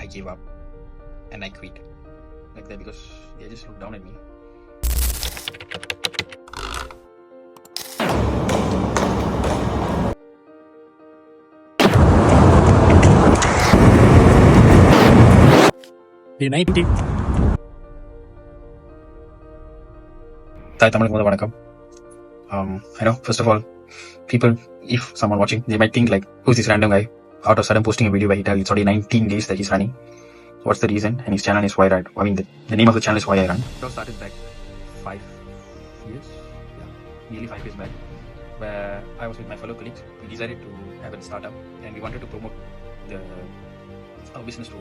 I gave up and I quit like that because they just looked down at me. United. Thai தமிழுக்கு முதல் வணக்கம். I know, first of all, people, if someone watching, they might think like, who's this random guy out of sudden posting a video where he tells it's already 19 days that he's running. What's the reason? And his channel is Why Ride. I mean, the name of the channel is Why I Run. It all started back 5 years, yeah, nearly 5 years back, where I was with my fellow colleagues. We decided to have a startup and we wanted to promote the our business to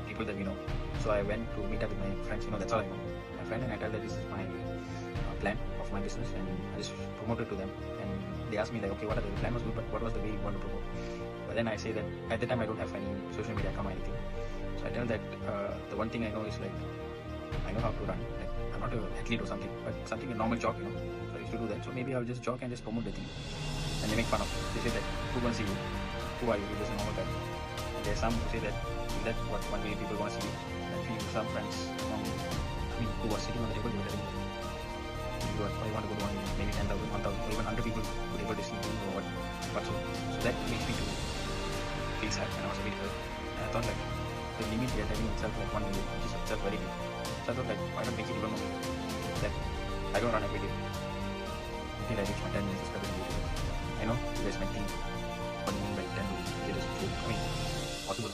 people that we know. So I went to meet up with my friends. That's all I know. My friend, and I tell that this is my plan of my business, and I just promoted to them. And they asked me like, okay, the plan was good, but what was the way you want to promote? But then I say that at the time I don't have any social media account or anything. So I tell that the one thing I know is like I know how to run. Like I'm not an athlete or something, but something a normal jog. So I used to do that. So maybe I'll just jog and just promote the thing. And they make fun of me. They say that who wants to see you? Who are you? You're just a normal guy. And there's some who say that is that what one way people want to see you? And I feel some friends who are sitting on the table, they were telling me, what you want to go to maybe 10,000, 1,000, or even 100 people who are able to see you or what so. So that makes me to feel sad, and I was a bit hurt. And I thought like the limit they are telling itself like 1 million, which is itself very big. So I thought like why not make it even more that I don't run every day until I reach my 10 million subscribers on YouTube. I know you guys might think what do you mean by 10 million? It is true. I mean possible.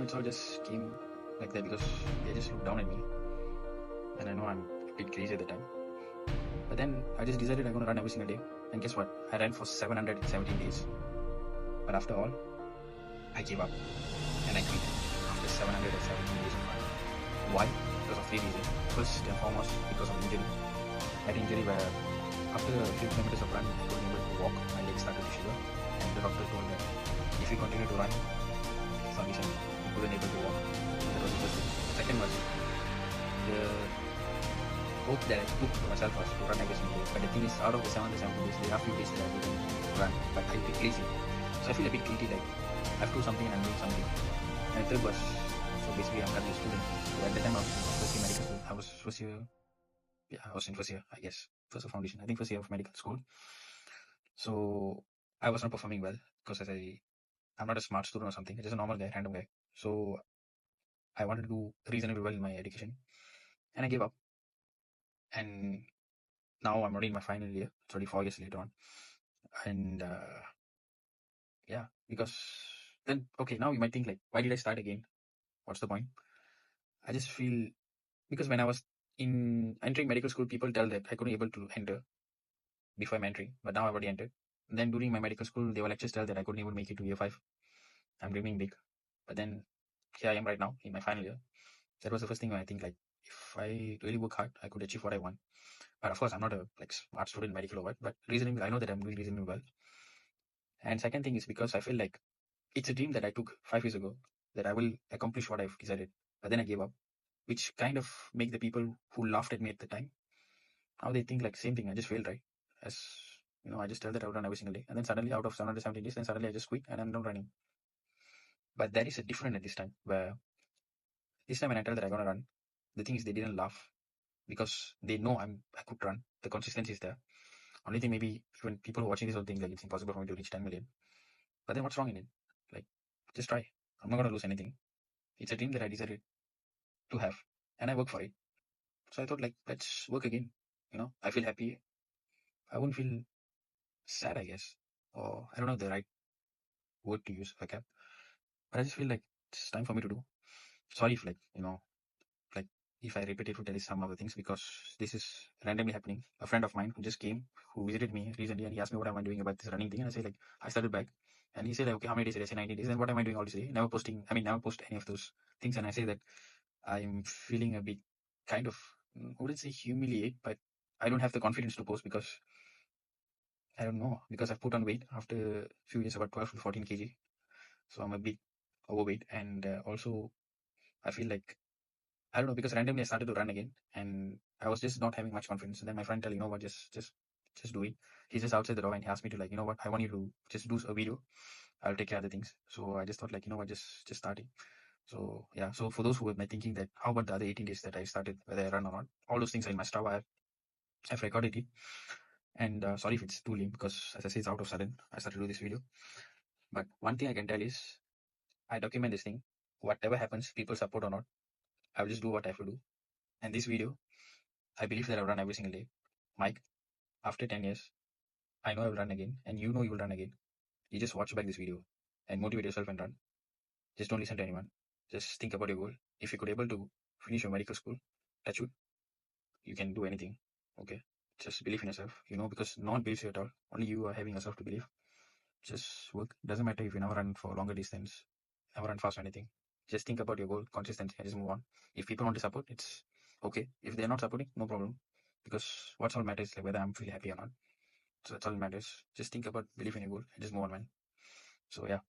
It's all just came like that because they just looked down at me. And I know I'm a bit crazy at the time. But then I just decided I'm going to run every single day. And guess what? I ran for 717 days. But after all, I gave up. And I quit after 717 days of running. Why? Because of 3 reasons. First and foremost, because of injury. I had injury where after a few kilometers of running, I couldn't able to walk. My legs started to shiver. And the doctor told that if you continue to run, submission, you couldn't able to walk. That was the first thing. The second was the hope that I took to myself was to run every single day. But the thing is, out of the 717 days, there are a few days that I didn't run, but I feel crazy. So I feel a bit guilty, like I've do something and I'm doing something. And the third was, so basically I'm currently a student. So at the time I was in first year medical school. I was first year, I was in first year, I guess. First year foundation, I think first year of medical school. So I was not performing well because I'm not a smart student or something. I'm just a normal guy, random guy. So I wanted to do reasonably well in my education. And I gave up. And now I'm already in my final year. It's already 4 years later on. And yeah, because then, okay, now you might think like, why did I start again? What's the point? I just feel, because when I was entering medical school, people tell that I couldn't able to enter before I'm entering, but now I've already entered. And then during my medical school, they were lectures tell that I couldn't even make it to year 5. I'm dreaming big. But then here I am right now in my final year. That was the first thing where I think like, if I really work hard, I could achieve what I want. But of course, I'm not a smart student, medical or what, but reasoning, I know that I'm doing reasonably well. And second thing is because I feel like it's a dream that I took 5 years ago that I will accomplish what I've decided. But then I gave up, which kind of make the people who laughed at me at the time, now they think like same thing. I just failed, right? As I just tell that I would run every single day. And then suddenly out of 717 days, then suddenly I just quit and I'm not running. But there is a difference at this time where this time when I tell that I'm going to run, the thing is they didn't laugh because they know I could run. The consistency is there. Only thing maybe when people are watching this will think like it's impossible for me to reach 10 million. But then what's wrong in it? Like, just try. I'm not going to lose anything. It's a dream that I decided to have and I work for it. So I thought like, let's work again. I feel happy. I won't feel sad, I guess. Or I don't know the right word to use, like, but I just feel like it's time for me to do. Sorry if like, like if I repeat it to tell you some of the things because this is randomly happening. A friend of mine who just came, who visited me recently, and he asked me what am I doing about this running thing. And I say like, I started back. And he said, like, okay, how many days? I say 90 days. And what am I doing all this day? Never post any of those things. And I say that I'm feeling a bit kind of, I wouldn't say humiliate, but I don't have the confidence to post because I don't know, because I've put on weight after a few years, about 12 to 14 kg. So I'm a bit overweight. And also I feel like, I don't know, because randomly I started to run again and I was just not having much confidence. And then my friend tell, what, just do it. He's just outside the door and he asked me to like, what, I want you to just do a video I'll take care of the things. So I just thought like, you know what, just starting. So yeah, so for those who are thinking that how about the other 18 days that I started, whether I run or not, all those things are in my Strava. I've recorded it. And sorry if it's too lame because as I say, it's out of sudden. I started to do this video. But one thing I can tell is I document this thing. Whatever happens, people support or not, I will just do what I have to do. And this video, I believe that I'll run every single day. Mike, after 10 years, I know I will run again, and you know you will run again. You just watch back this video and motivate yourself and run. Just don't listen to anyone. Just think about your goal. If you could able to finish your medical school, touch wood, you can do anything. Okay. Just believe in yourself, because no one believes you at all. Only you are having yourself to believe. Just work. Doesn't matter if you never run for longer distance, never run fast or anything. Just think about your goal, consistency, and just move on. If people want to support, it's okay. If they're not supporting, no problem. Because what's all matters is like whether I'm feeling happy or not. So that's all that matters. Just think about believe in your goal and just move on, man. So yeah.